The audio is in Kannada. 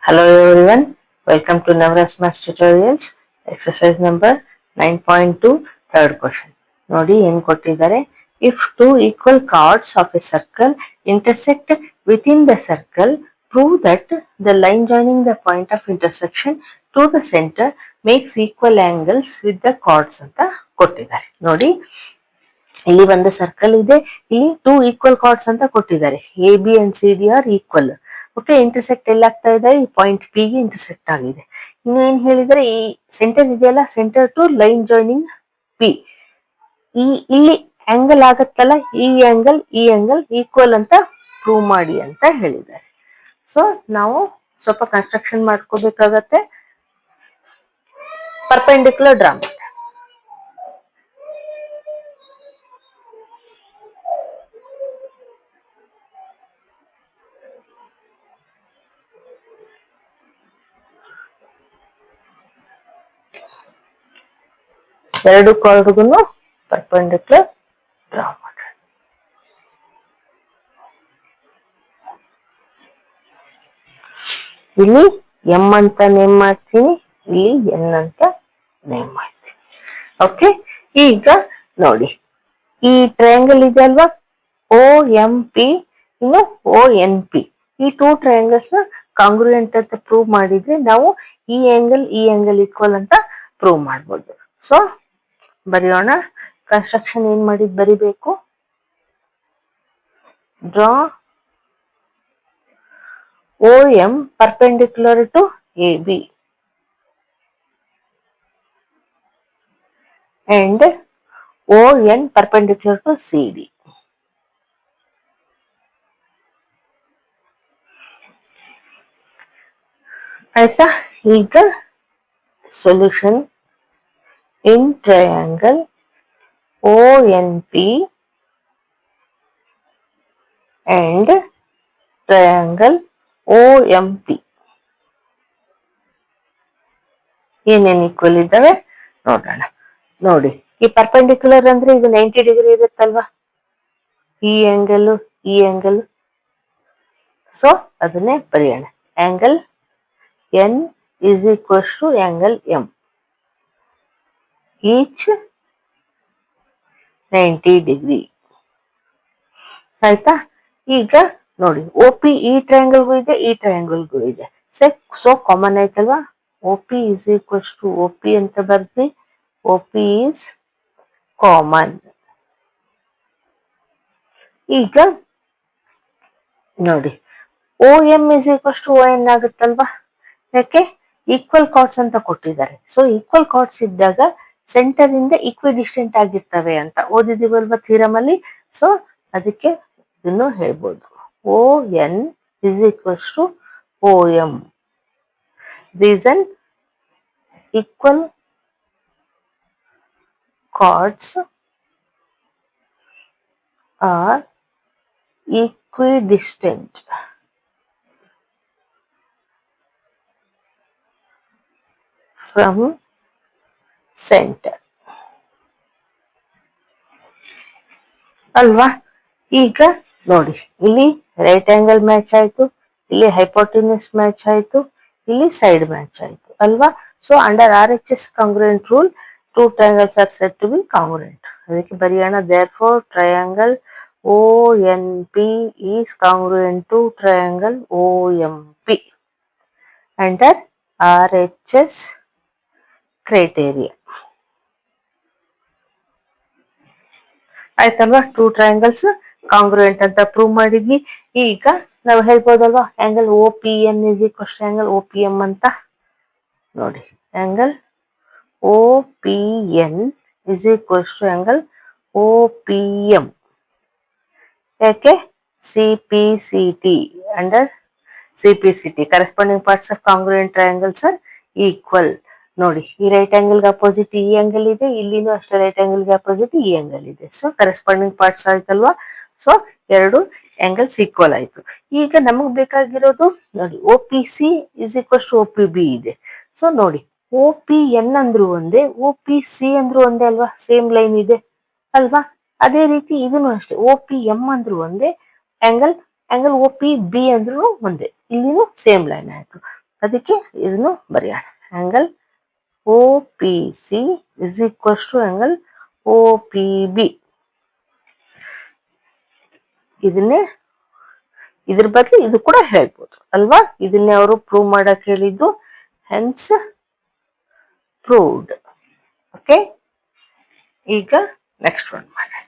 Hello everyone, welcome to Navras Maths Tutorials, exercise number 9.2, third question. ನೋಡಿ ಏನು ಕೊಟ್ಟಿದ್ದಾರೆ. If two equal chords of a circle intersect within the circle, prove that the line joining the point of intersection to the center makes equal angles with the chords ಅಂತ ಕೊಟ್ಟಿದ್ದಾರೆ. ನೋಡಿ ಇಲ್ಲಿ ಒಂದು ಸರ್ಕಲ್ ಇದೆ, ಇಲ್ಲಿ ಟೂ ಈಕ್ವಲ್ ಕಾರ್ಡ್ಸ್ ಅಂತ ಕೊಟ್ಟಿದ್ದಾರೆ. A B and C D are equal. Okay, intersect ಎಲ್ಲಾಗ್ತಾ ಇದೆ, ಈ ಪಾಯಿಂಟ್ ಪಿ ಗೆ ಇಂಟರ್ಸೆಕ್ಟ್ ಆಗಿದೆ. ಇನ್ನು ಏನ್ ಹೇಳಿದರೆ, ಈ ಸೆಂಟರ್ ಇದೆಯಲ್ಲ, centre to line joining P, ಇಲ್ಲಿ ಆಂಗಲ್ ಆಗತ್ತಲ್ಲ, ಈ ಆಂಗಲ್ ಈಕ್ವಲ್ ಅಂತ ಪ್ರೂವ್ ಮಾಡಿ ಅಂತ ಹೇಳಿದ್ದಾರೆ. ಸೊ ನಾವು ಸ್ವಲ್ಪ ಕನ್ಸ್ಟ್ರಕ್ಷನ್ ಮಾಡ್ಕೋಬೇಕಾಗತ್ತೆ. ಪರ್ಪೆಂಡಿಕ್ಯುಲರ್ ಡ್ರಾ ಮಾಡಿ. ಎರಡು ಕಾರ್ಡ್ಗೂ ಪರ್ಪೆಂಡಿಕ್ಯುಲರ್ ಡ್ರಾ ಮಾಡೋಣ. ಇಲ್ಲಿ ಎಂ ಅಂತ ನೇಮ್ ಮಾಡ್ತೀನಿ, ಇಲ್ಲಿ ಎನ್ ಅಂತ ನೇಮ್ ಮಾಡ್ತೀನಿ. ಓಕೆ, ಈಗ ನೋಡಿ, ಈ ಟ್ರಯಾಂಗಲ್ ಇದೆ ಅಲ್ವಾ, ಓ ಎಂ ಪಿ ಇನ್ನು ಓ ಎನ್ ಪಿ, ಈ ಟೂ ಟ್ರಯಾಂಗಲ್ಸ್ ನ ಕಾಂಗ್ರುಯೆಂಟ್ ಅಂತ ಪ್ರೂವ್ ಮಾಡಿದ್ರೆ ನಾವು ಈ ಆಂಗಲ್ ಈಕ್ವಲ್ ಅಂತ ಪ್ರೂವ್ ಮಾಡ್ಬೋದು. ಸೊ ಬರೆಯೋಣ. ಕನ್ಸ್ಟ್ರಕ್ಷನ್ ಏನ್ ಮಾಡಿದ್ ಬರಿಬೇಕು. Draw O M perpendicular to A B and O N perpendicular to C D. ಆಯ್ತಾ? ಈಗ solution in triangle ONP and triangle OMP ಏನೇನು ಈಕ್ವಲ್ ಇದ್ದಾವೆ ನೋಡೋಣ. ನೋಡಿ, ಈ ಪರ್ಪೆಂಡಿಕ್ಯುಲರ್ ಅಂದ್ರೆ ಇದು 90 ಡಿಗ್ರಿ ಇರುತ್ತಲ್ವಾ, ಈ ಆಂಗಲ್, ಸೊ ಅದನ್ನೇ ಬರೆಯೋಣ. Angle N is equals to angle M, each 90 degree. ಆಯ್ತಾ? ಈಗ ನೋಡಿ, ಒ ಪಿ ಈ ಟ್ರಯಾಂಗಲ್ಗೂ ಇದೆ, ಈ ಟ್ರಯಾಂಗಲ್ಗೂ ಇದೆ. ಸೊ ಕಾಮನ್ ಆಯ್ತಲ್ವಾ, O P is equals to O P ಅಂತ ಬರ್ದ್ವಿ. O P is common. ಈಗ ನೋಡಿ, O M is equals to O N ಆಗುತ್ತಲ್ವಾ, ಯಾಕೆ ಈಕ್ವಲ್ ಕಾರ್ಡ್ಸ್ ಅಂತ ಕೊಟ್ಟಿದ್ದಾರೆ. ಸೊ ಈಕ್ವಲ್ ಕಾರ್ಡ್ಸ್ ಇದ್ದಾಗ ಸೆಂಟರ್ ಇಂದ ಈಕ್ವಿಡಿಸ್ಟೆಂಟ್ ಆಗಿರ್ತವೆ ಅಂತ ಓದಿದೀವಲ್ವಾ ಥಿಯರಮ್ ಅಲ್ಲಿ. ಸೊ ಅದಕ್ಕೆ ಇದನ್ನು ಹೇಳ್ಬೋದು. O N is equals to O M. Reason, equal chords are equidistant from centre ಅಲ್ವಾ. ಈಗ ನೋಡಿ, ಇಲ್ಲಿ ರೈಟ್ ಆಂಗಲ್ ಮ್ಯಾಚ್ ಆಯ್ತು, ಇಲ್ಲಿ ಹೈಪೋಟೆನ್ಯೂಸ್ ಮ್ಯಾಚ್ ಆಯ್ತು, ಇಲ್ಲಿ ಸೈಡ್ ಮ್ಯಾಚ್ ಆಯ್ತು ಅಲ್ವಾ. So under RHS congruent rule, two triangles are said to be congruent. ಅದಕ್ಕೆ ಬರೆಯೋಣ, therefore triangle ONP is congruent to triangle OMP under RHS criteria. ಆಯ್ತಲ್ವಾ, ಟೂ ಟ್ರಯಾಂಗಲ್ಸ್ ಕಾಂಗ್ರುಯೆಂಟ್ ಅಂತ ಪ್ರೂವ್ ಮಾಡಿದ್ವಿ. ಈಗ ನಾವು ಹೇಳ್ಬೋದಲ್ವಾ, angle O P N is equals to angle O P M ಅಂತ. ನೋಡಿ, angle O P N is equals to angle O P M. ಯಾಕೆ? CPCT, under CPCT corresponding parts of ಕಾಂಗ್ರುಯೆಂಟ್ triangles are equal. ನೋಡಿ, ಈ ರೈಟ್ ಆಂಗಲ್ಗೆ ಅಪೋಸಿಟ್ ಈ ಆಂಗಲ್ ಇದೆ, ಇಲ್ಲಿನೂ ಅಷ್ಟೇ ರೈಟ್ ಆಂಗಲ್ಗೆ ಅಪೋಸಿಟ್ ಈ ಆಂಗಲ್ ಇದೆ. ಸೊ ಕರೆಸ್ಪಾಂಡಿಂಗ್ ಪಾರ್ಟ್ಸ್ ಆಯ್ತಲ್ವಾ. ಸೊ ಎರಡು ಆಂಗಲ್ಸ್ ಈಕ್ವಲ್ ಆಯ್ತು. ಈಗ ನಮಗ್ ಬೇಕಾಗಿರೋದು ನೋಡಿ, O P C is equals to O P B ಇದೆ. ಸೊ ನೋಡಿ, ಒ ಪಿ ಎನ್ ಅಂದ್ರು ಒಂದೇ, ಒ ಪಿ ಸಿ ಅಂದ್ರು ಒಂದೇ ಅಲ್ವಾ, ಸೇಮ್ ಲೈನ್ ಇದೆ ಅಲ್ವಾ. ಅದೇ ರೀತಿ ಇದನ್ನು ಅಷ್ಟೇ, ಒ ಪಿ ಎಂ ಅಂದ್ರು ಒಂದೇ, ಆಂಗಲ್ ಒ ಪಿ ಬಿ ಅಂದ್ರು ಒಂದೇ, ಇಲ್ಲಿನೂ ಸೇಮ್ ಲೈನ್ ಆಯ್ತು. ಅದಕ್ಕೆ ಇದನ್ನು ಬರೆಯೋಣ. Angle O P C is equals to angle O P B. ಇದನ್ನೇ ಇದ್ರ ಬದಲು ಇದು ಕೂಡ ಹೇಳ್ಬೋದು ಅಲ್ವಾ? ಇದನ್ನೇ ಅವರು ಪ್ರೂವ್ ಮಾಡಕ್ ಹೇಳಿದ್ದು. Hence proved. ಓಕೆ, ಈಗ ನೆಕ್ಸ್ಟ್ ಒನ್ ಮಾಡೋಣ.